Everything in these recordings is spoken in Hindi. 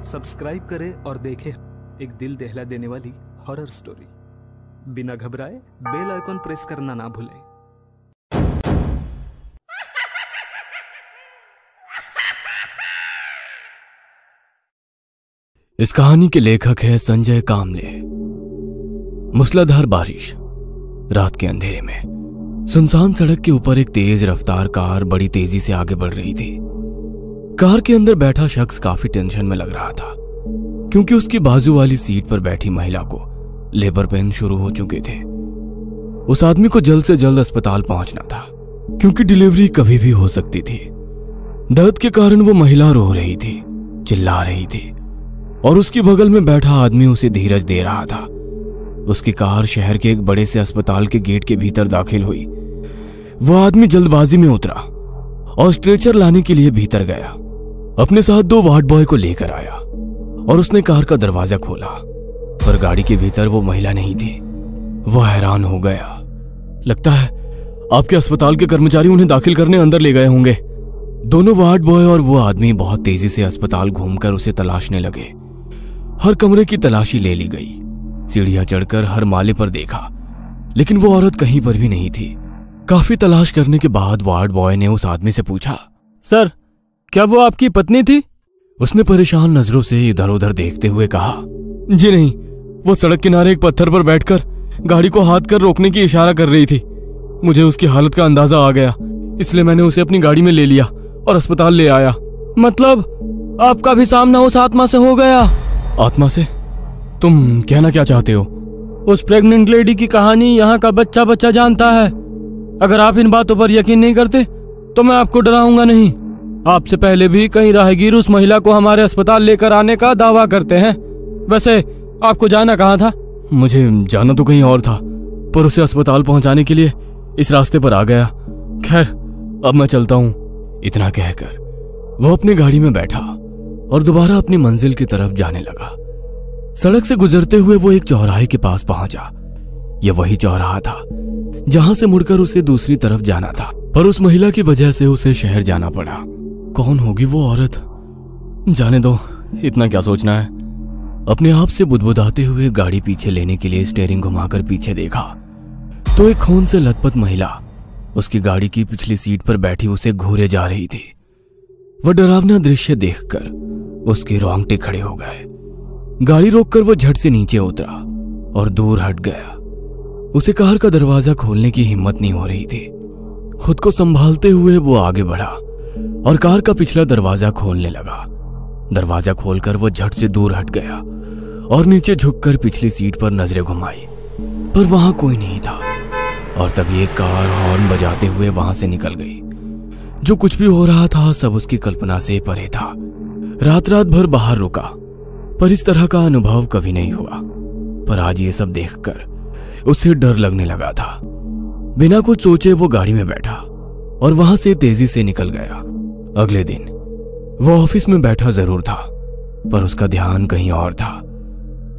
सब्सक्राइब करें और देखें एक दिल दहला देने वाली हॉरर स्टोरी। बिना घबराए बेल आइकॉन प्रेस करना ना भूलें। इस कहानी के लेखक है संजय कामले। मूसलाधार बारिश, रात के अंधेरे में सुनसान सड़क के ऊपर एक तेज रफ्तार कार बड़ी तेजी से आगे बढ़ रही थी। कार के अंदर बैठा शख्स काफी टेंशन में लग रहा था, क्योंकि उसकी बाजू वाली सीट पर बैठी महिला को लेबर पेन शुरू हो चुके थे। उस आदमी को जल्द से जल्द अस्पताल पहुंचना था, क्योंकि डिलीवरी कभी भी हो सकती थी। दर्द के कारण वो महिला रो रही थी, चिल्ला रही थी, और उसकी बगल में बैठा आदमी उसे धीरज दे रहा था। उसकी कार शहर के एक बड़े से अस्पताल के गेट के भीतर दाखिल हुई। वो आदमी जल्दबाजी में उतरा और स्ट्रेचर लाने के लिए भीतर गया। अपने साथ 2 वार्ड बॉय को लेकर आया और उसने कार का दरवाजा खोला, पर गाड़ी के भीतर वो महिला नहीं थी। वो हैरान हो गया। लगता है आपके अस्पताल के कर्मचारी उन्हें दाखिल करने अंदर ले गए होंगे। दोनों वार्ड बॉय और वो आदमी बहुत तेजी से अस्पताल घूमकर उसे तलाशने लगे। हर कमरे की तलाशी ले ली गई, सीढ़ियां चढ़कर हर माले पर देखा, लेकिन वो औरत कहीं पर भी नहीं थी। काफी तलाश करने के बाद वार्ड बॉय ने उस आदमी से पूछा, सर, क्या वो आपकी पत्नी थी? उसने परेशान नजरों से इधर उधर देखते हुए कहा, जी नहीं, वो सड़क किनारे एक पत्थर पर बैठकर गाड़ी को हाथ कर रोकने की इशारा कर रही थी। मुझे उसकी हालत का अंदाजा आ गया, इसलिए मैंने उसे अपनी गाड़ी में ले लिया और अस्पताल ले आया। मतलब आपका भी सामना उस आत्मा से हो गया? आत्मा से? तुम कहना क्या चाहते हो? उस प्रेग्नेंट लेडी की कहानी यहाँ का बच्चा बच्चा जानता है। अगर आप इन बातों पर यकीन नहीं करते तो मैं आपको डराऊंगा नहीं। आपसे पहले भी कई राहगीर उस महिला को हमारे अस्पताल लेकर आने का दावा करते हैं। वैसे आपको जाना कहाँ था? मुझे जाना तो कहीं और था, पर उसे अस्पताल पहुंचाने के लिए इस रास्ते पर आ गया। खैर, अब मैं चलता हूँ। इतना कहकर वो अपनी गाड़ी में बैठा और दोबारा अपनी मंजिल की तरफ जाने लगा। सड़क से गुजरते हुए वो एक चौराहे के पास पहुंचा। यह वही चौराहा था जहां से मुड़कर उसे दूसरी तरफ जाना था, पर उस महिला की वजह से उसे शहर जाना पड़ा। कौन होगी वो औरत? जाने दो, इतना क्या सोचना है। अपने आप से बुदबुदाते हुए गाड़ी पीछे लेने के लिए स्टीयरिंग घुमाकर पीछे देखा तो एक खून से लथपथ महिला उसकी गाड़ी की पिछली सीट पर बैठी उसे घूरे जा रही थी। वह डरावना दृश्य देखकर उसके रोंगटे खड़े हो गए। गाड़ी रोककर वो झट से नीचे उतरा और दूर हट गया। उसे कार का दरवाजा खोलने की हिम्मत नहीं हो रही थी। खुद को संभालते हुए वो आगे बढ़ा और कार का पिछला दरवाजा खोलने लगा। दरवाजा खोलकर वो झट से दूर हट गया और नीचे झुककर पिछली सीट पर नजरें घुमाई, पर वहां कोई नहीं था। और तभी एक कार हॉर्न बजाते हुए वहां से निकल गई। जो कुछ भी हो रहा था सब उसकी कल्पना से परे था। रात भर बाहर रुका, पर इस तरह का अनुभव कभी नहीं हुआ। पर आज ये सब देखकर उसे डर लगने लगा था। बिना कुछ सोचे वो गाड़ी में बैठा और वहां से तेजी से निकल गया। अगले दिन वो ऑफिस में बैठा जरूर था, पर उसका ध्यान कहीं और था।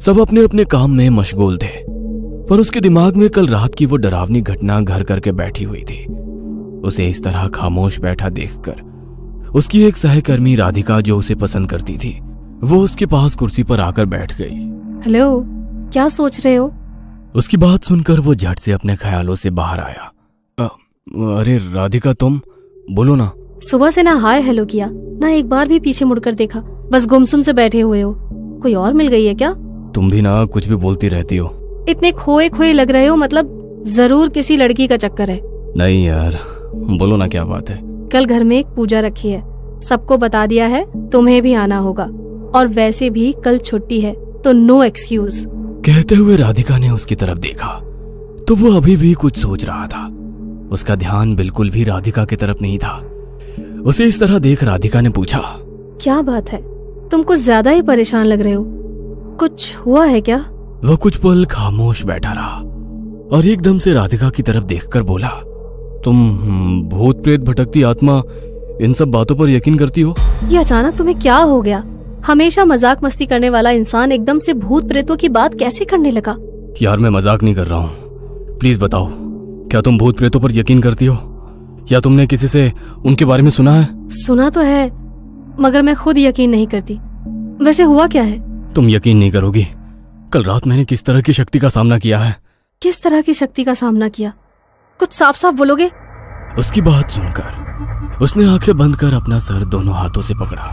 सब अपने अपने काम में मशगूल थे, पर उसके दिमाग में कल रात की वो डरावनी घटना घर करके बैठी हुई थी। उसे इस तरह खामोश बैठा देखकर उसकी एक सहकर्मी राधिका, जो उसे पसंद करती थी, वो उसके पास कुर्सी पर आकर बैठ गई। हेलो, क्या सोच रहे हो? उसकी बात सुनकर वो झट से अपने ख्यालों से बाहर आया। अरे राधिका, तुम बोलो ना। सुबह से ना हाय हेलो किया, ना एक बार भी पीछे मुड़कर देखा, बस गुमसुम से बैठे हुए हो। कोई और मिल गई है क्या? तुम भी ना कुछ भी बोलती रहती हो। इतने खोए खोए लग रहे हो, मतलब जरूर किसी लड़की का चक्कर है। नहीं यार, बोलो ना, क्या बात है? कल घर में एक पूजा रखी है, सबको बता दिया है, तुम्हें भी आना होगा। और वैसे भी कल छुट्टी है, तो नो एक्सक्यूज। कहते हुए राधिका ने उसकी तरफ देखा तो वो अभी भी कुछ सोच रहा था। उसका ध्यान बिल्कुल भी राधिका की तरफ नहीं था। उसे इस तरह देख राधिका ने पूछा, क्या बात है, तुम कुछ ज्यादा ही परेशान लग रहे हो, कुछ हुआ है क्या? वह कुछ पल खामोश बैठा रहा और एकदम से राधिका की तरफ देखकर बोला, तुम भूत प्रेत भटकती आत्मा इन सब बातों पर यकीन करती हो? ये अचानक तुम्हें क्या हो गया? हमेशा मजाक मस्ती करने वाला इंसान एकदम से भूत प्रेतों की बात कैसे करने लगा? यार, मैं मजाक नहीं कर रहा हूँ, प्लीज बताओ, क्या तुम भूत प्रेतों पर यकीन करती हो, या तुमने किसी से उनके बारे में सुना है? सुना तो है, मगर मैं खुद यकीन नहीं करती। वैसे हुआ क्या है? तुम यकीन नहीं करोगी, कल रात मैंने किस तरह की शक्ति का सामना किया है। किस तरह की शक्ति का सामना किया? कुछ साफ साफ बोलोगे? उसकी बात सुनकर उसने आंखें बंद कर अपना सर दोनों हाथों से पकड़ा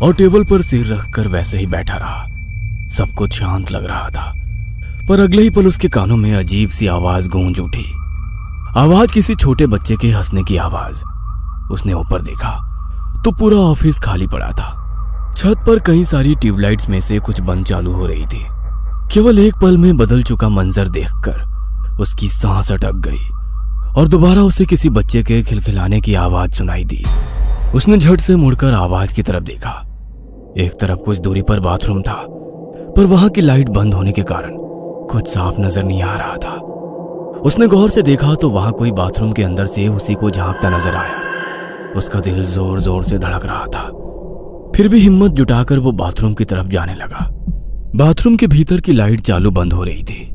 और टेबल पर सिर रखकर वैसे ही बैठा रहा। सब कुछ शांत लग रहा था, पर अगले ही पल उसके कानों में अजीब सी आवाज गूंज उठी। आवाज किसी छोटे बच्चे के हंसने की आवाज। उसने ऊपर देखा तो पूरा ऑफिस खाली पड़ा था। छत पर कई सारी ट्यूबलाइट्स में से कुछ बंद चालू हो रही थी। केवल एक पल में बदल चुका मंजर देखकर उसकी सांस अटक गई और दोबारा उसे किसी बच्चे के खिलखिलाने की आवाज सुनाई दी। उसने झट से मुड़कर आवाज की तरफ देखा। एक तरफ कुछ दूरी पर बाथरूम था, पर वहां की लाइट बंद होने के कारण कुछ साफ नजर नहीं आ रहा था। उसने गौर से देखा तो वहां कोई बाथरूम के अंदर से उसी को झांकता नजर आया। उसका दिल जोर जोर से धड़क रहा था, फिर भी हिम्मत जुटाकर वो बाथरूम की तरफ जाने लगा। बाथरूम के भीतर की लाइट चालू बंद हो रही थी,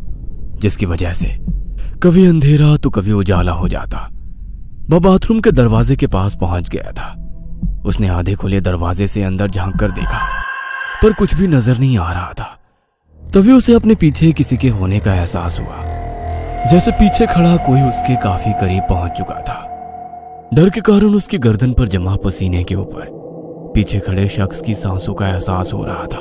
जिसकी वजह से कभी अंधेरा तो कभी उजाला हो जाता। वह बाथरूम के दरवाजे के पास पहुंच गया था। उसने आधे खुले दरवाजे से अंदर झांक कर देखा, पर कुछ भी नजर नहीं आ रहा था। तभी उसे अपने पीछे किसी के होने का एहसास हुआ, जैसे पीछे खड़ा कोई उसके काफी करीब पहुंच चुका था। डर के कारण उसकी गर्दन पर जमा पसीने के ऊपर पीछे खड़े शख्स की सांसों का एहसास हो रहा था।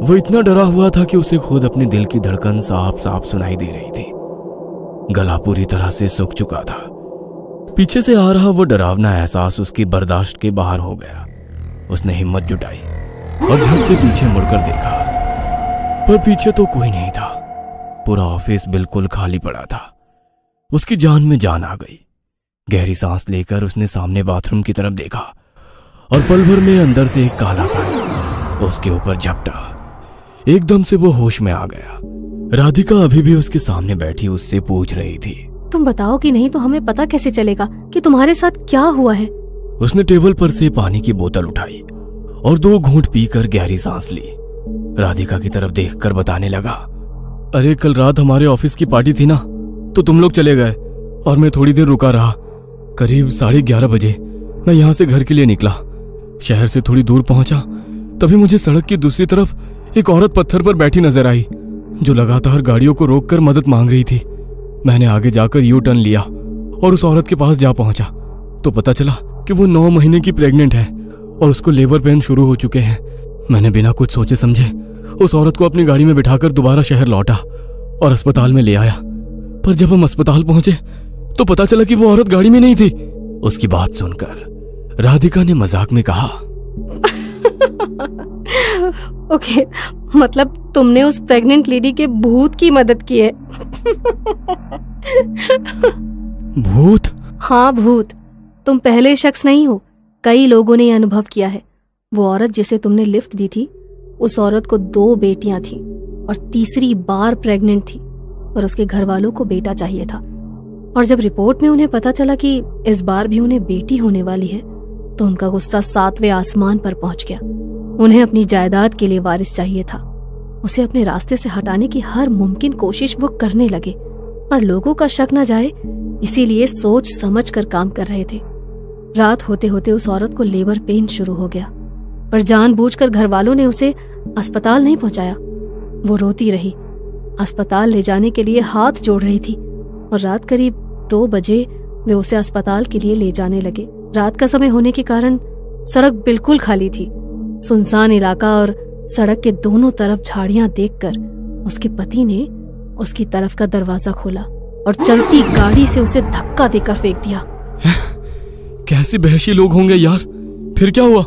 वो इतना डरा हुआ था कि उसे खुद अपने दिल की धड़कन साफ साफ सुनाई दे रही थी। गला पूरी तरह से सूख चुका था। पीछे से आ रहा वो डरावना एहसास उसकी बर्दाश्त के बाहर हो गया। उसने हिम्मत जुटाई और झट से पीछे मुड़कर देखा, पर पीछे तो कोई नहीं था। पूरा ऑफिस बिल्कुल खाली पड़ा था। उसकी जान में जान आ गई। गहरी सांस लेकर उसने सामने बाथरूम की तरफ देखा और पल भर में अंदर से एक काला साया उसके ऊपर झपटा। एकदम से वो होश में आ गया। राधिका अभी भी उसके सामने बैठी उससे पूछ रही थी, तुम बताओ कि नहीं तो हमें पता कैसे चलेगा कि तुम्हारे साथ क्या हुआ है? उसने टेबल पर से पानी की बोतल उठाई और 2 घूंट पीकर गहरी सांस ली। राधिका की तरफ देखकर बताने लगा, अरे कल रात हमारे ऑफिस की पार्टी थी ना, तो तुम लोग चले गए और मैं थोड़ी देर रुका रहा। करीब 11:30 बजे मैं यहाँ से घर के लिए निकला। शहर से थोड़ी दूर पहुंचा, तभी मुझे सड़क की दूसरी तरफ एक औरत पत्थर पर बैठी नजर आई, जो लगातार गाड़ियों को रोककर मदद मांग रही थी। मैंने आगे जाकर यू टर्न लिया और उस औरत के पास जा पहुंचा तो पता चला कि वो 9 महीने की प्रेग्नेंट है और उसको लेबर पेन शुरू हो चुके हैं। मैंने बिना कुछ सोचे समझे उस औरत को अपनी गाड़ी में बिठाकर दोबारा शहर लौटा और अस्पताल में ले आया। पर जब हम अस्पताल पहुंचे तो पता चला कि वो औरत गाड़ी में नहीं थी। उसकी बात सुनकर राधिका ने मजाक में कहा, ओके, मतलब तुमने उस प्रेग्नेंट लेडी के भूत की मदद की है। भूत? हाँ भूत। तुम पहले शख्स नहीं हो, कई लोगों ने यह अनुभव किया है। वो औरत जिसे तुमने लिफ्ट दी थी, उस औरत को 2 बेटियां थी और तीसरी बार प्रेग्नेंट थी और उसके घर वालों को बेटा चाहिए था। और जब रिपोर्ट में उन्हें पता चला कि इस बार भी उन्हें बेटी होने वाली है तो उनका गुस्सा 7वें आसमान पर पहुंच गया। उन्हें अपनी जायदाद के लिए वारिस चाहिए था। उसे अपने रास्ते से हटाने की हर मुमकिन कोशिश वो करने लगे, पर लोगों का शक न जाए इसीलिए सोच समझ कर काम कर रहे थे। रात होते होते उस औरत को लेबर पेन शुरू हो गया, पर जानबूझकर घर वालों ने उसे अस्पताल नहीं पहुंचाया। वो रोती रही, अस्पताल ले जाने के लिए हाथ जोड़ रही थी और रात करीब 2 बजे वे उसे अस्पताल के लिए ले जाने लगे। रात का समय होने के कारण सड़क बिल्कुल खाली थी। सुनसान इलाका और सड़क के दोनों तरफ झाड़ियां देखकर उसके पति ने उसकी तरफ का दरवाजा खोला और चलती गाड़ी से उसे धक्का देकर फेंक दिया। कैसे वहशी लोग होंगे यार, फिर क्या हुआ?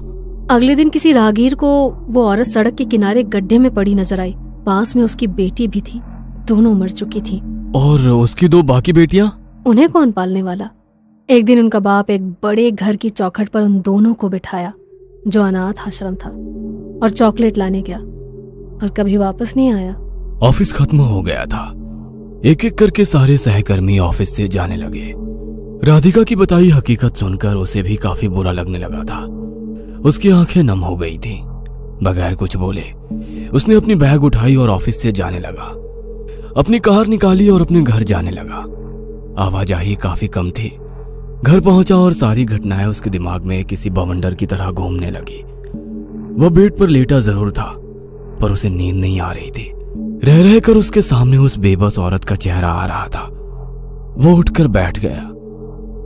अगले दिन किसी राहगीर को वो औरत सड़क के किनारे गड्ढे में पड़ी नजर आई। पास में उसकी बेटी भी थी, दोनों मर चुकी थी। और उसकी 2 बाकी बेटियां? उन्हें कौन पालने वाला? एक दिन उनका बाप एक बड़े घर की चौखट पर उन दोनों को बिठाया, जो अनाथ आश्रम था, और चॉकलेट लाने गया और कभी वापस नहीं आया। ऑफिस खत्म हो गया था। एक एक करके सारे सहकर्मी ऑफिस से जाने लगे। राधिका की बताई हकीकत सुनकर उसे भी काफी बुरा लगने लगा था। उसकी आंखें नम हो गई थी। बगैर कुछ बोले उसने अपनी बैग उठाई और ऑफिस से जाने लगा। अपनी कार निकाली और अपने घर जाने लगा। आवाजाही काफी कम थी। घर पहुंचा और सारी घटनाएं उसके दिमाग में किसी बवंडर की तरह घूमने लगी। वह बेड पर लेटा जरूर था, पर उसे नींद नहीं आ रही थी। रह रहकर उसके सामने उस बेबस औरत का चेहरा आ रहा था। वो उठकर बैठ गया।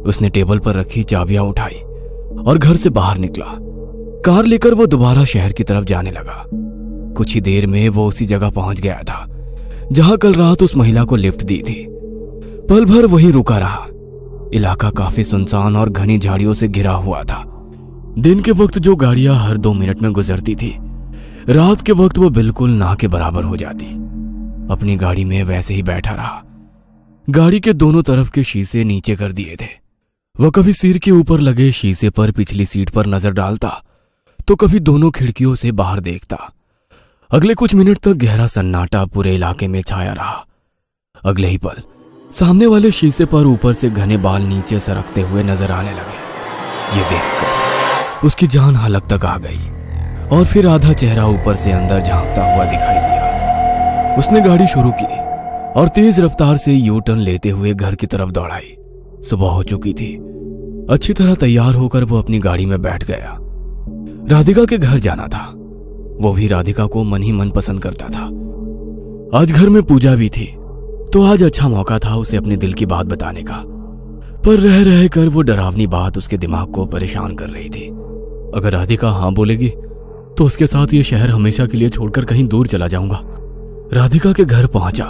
उसने टेबल पर रखी चाबियां उठाई और घर से बाहर निकला। कार लेकर वो दोबारा शहर की तरफ जाने लगा। कुछ ही देर में वो उसी जगह पहुंच गया था जहां कल रात उस महिला को लिफ्ट दी थी। पल भर वहीं रुका रहा। इलाका काफी सुनसान और घनी झाड़ियों से घिरा हुआ था। दिन के वक्त जो गाड़ियां हर 2 मिनट में गुजरती थी, रात के वक्त वो बिल्कुल ना के बराबर हो जाती। अपनी गाड़ी में वैसे ही बैठा रहा। गाड़ी के दोनों तरफ के शीशे नीचे कर दिए थे। वह कभी सिर के ऊपर लगे शीशे पर पिछली सीट पर नजर डालता तो कभी दोनों खिड़कियों से बाहर देखता। अगले कुछ मिनट तक गहरा सन्नाटा पूरे इलाके में छाया रहा। अगले ही पल सामने वाले शीशे पर ऊपर से घने बाल नीचे सरकते हुए नजर आने लगे। ये देखकर उसकी जान हलक तक आ गई और फिर आधा चेहरा ऊपर से अंदर झांकता हुआ दिखाई दिया। उसने गाड़ी शुरू की और तेज रफ्तार से यू टर्न लेते हुए घर की तरफ दौड़ाई। सुबह हो चुकी थी। अच्छी तरह तैयार होकर वो अपनी गाड़ी में बैठ गया। राधिका के घर जाना था। वो भी राधिका को मन ही मन पसंद करता था। आज घर में पूजा भी थी, तो आज अच्छा मौका था उसे अपने दिल की बात बताने का। पर रह रह कर वो डरावनी बात उसके दिमाग को परेशान कर रही थी। अगर राधिका हाँ बोलेगी तो उसके साथ ये शहर हमेशा के लिए छोड़कर कहीं दूर चला जाऊंगा। राधिका के घर पहुंचा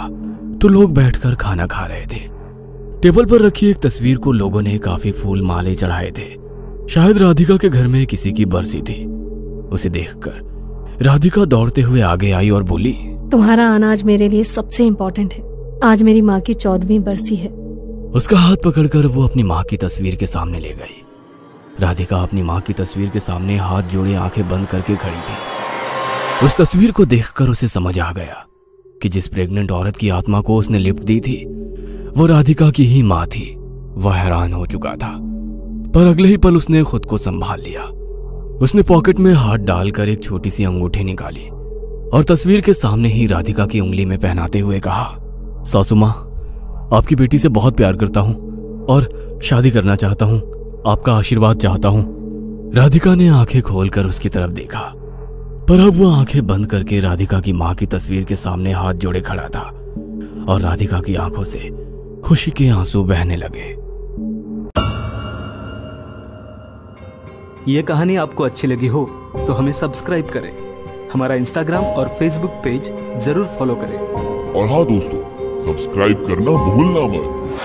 तो लोग बैठकर खाना खा रहे थे। टेबल पर रखी एक तस्वीर को लोगों ने काफी फूल माले चढ़ाए थे। शायद राधिका के घर में किसी की बरसी थी। उसे देखकर राधिका दौड़ते हुए आगे आई और बोली, तुम्हारा आना आज मेरे लिए सबसे इम्पोर्टेंट है। आज मेरी माँ की 14वीं बरसी है। उसका हाथ पकड़कर वो अपनी माँ की तस्वीर के सामने ले गई। राधिका अपनी माँ की तस्वीर के सामने हाथ जोड़े आंखें बंद करके खड़ी थी। उस तस्वीर को देखकर उसे समझ आ गया कि जिस प्रेग्नेंट औरत की आत्मा को उसने लिफ्ट दी थी वो राधिका की ही माँ थी। वह हैरान हो चुका था, पर अगले ही पल उसने खुद को संभाल लिया। उसने पॉकेट में हाथ डालकर एक छोटी सी अंगूठी निकाली और तस्वीर के सामने ही राधिका की उंगली में पहनाते हुए कहा, सासू माँ, आपकी बेटी से बहुत प्यार करता हूँ और शादी करना चाहता हूँ। आपका आशीर्वाद चाहता हूँ। राधिका ने आंखें खोलकर उसकी तरफ देखा, पर अब वो आंखें बंद करके राधिका की माँ की तस्वीर के सामने हाथ जोड़े खड़ा था और राधिका की आंखों से खुशी के आंसू बहने लगे। ये कहानी आपको अच्छी लगी हो तो हमें सब्सक्राइब करें, हमारा इंस्टाग्राम और फेसबुक पेज जरूर फॉलो करें। और हाँ दोस्तों, सब्सक्राइब करना भूलना मत।